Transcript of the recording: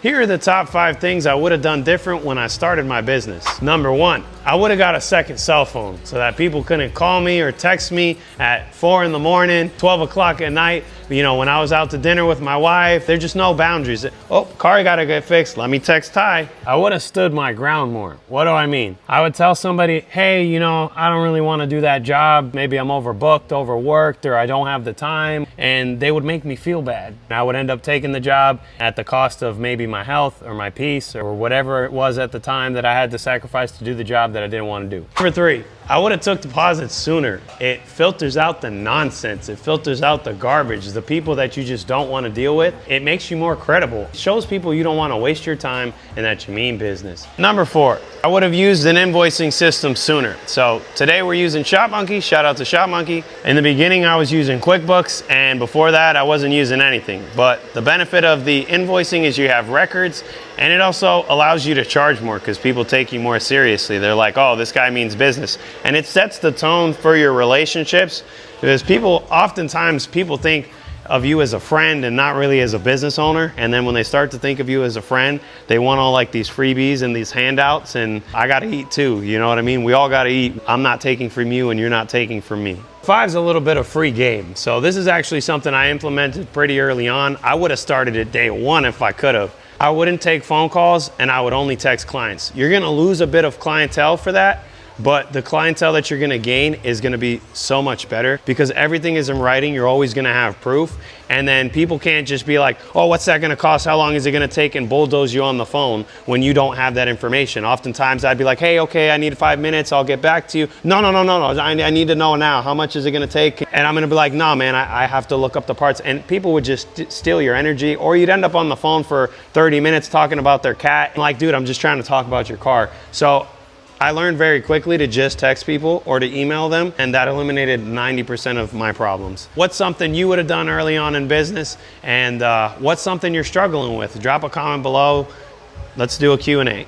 Here are the top 5 things I would have done different when I started my business. Number 1, I would have got a second cell phone so that people couldn't call me or text me at 4 in the morning, 12 o'clock at night. You know, when I was out to dinner with my wife, there's just no boundaries. Oh, car gotta get fixed, let me text Ty. I would have stood my ground more. What do I mean? I would tell somebody, hey, you know, I don't really want to do that job. Maybe I'm overbooked, overworked, or I don't have the time. And they would make me feel bad. I would end up taking the job at the cost of maybe my health or my peace or whatever it was at the time that I had to sacrifice to do the job that I didn't want to do. Number 3, I would have took deposits sooner. It filters out the nonsense. It filters out the garbage, the people that you just don't want to deal with. It makes you more credible. It shows people you don't want to waste your time and that you mean business. Number 4, I would have used an invoicing system sooner. So today we're using ShopMonkey. Shout out to ShopMonkey. In the beginning, I was using QuickBooks, and before that, I wasn't using anything. But the benefit of the invoicing is you have records, and it also allows you to charge more because people take you more seriously. They're like, oh, this guy means business. And it sets the tone for your relationships because oftentimes people think of you as a friend and not really as a business owner. And then when they start to think of you as a friend, they want all like these freebies and these handouts, and I gotta eat too, you know what I mean? We all gotta eat. I'm not taking from you and you're not taking from me. 5's a little bit of free game. So this is actually something I implemented pretty early on. I would have started it day 1 if I could have. I wouldn't take phone calls and I would only text clients. You're gonna lose a bit of clientele for that, but the clientele that you're gonna gain is gonna be so much better because everything is in writing. You're always gonna have proof. And then people can't just be like, oh, what's that gonna cost? How long is it gonna take? And bulldoze you on the phone when you don't have that information. Oftentimes I'd be like, hey, okay, I need 5 minutes. I'll get back to you. No. I need to know now. How much is it gonna take? And I'm gonna be like, no, man, I have to look up the parts. And people would just steal your energy, or you'd end up on the phone for 30 minutes talking about their cat. Like, dude, I'm just trying to talk about your car. So I learned very quickly to just text people or to email them, and that eliminated 90% of my problems. What's something you would have done early on in business, and what's something you're struggling with? Drop a comment below. Let's do a Q&A.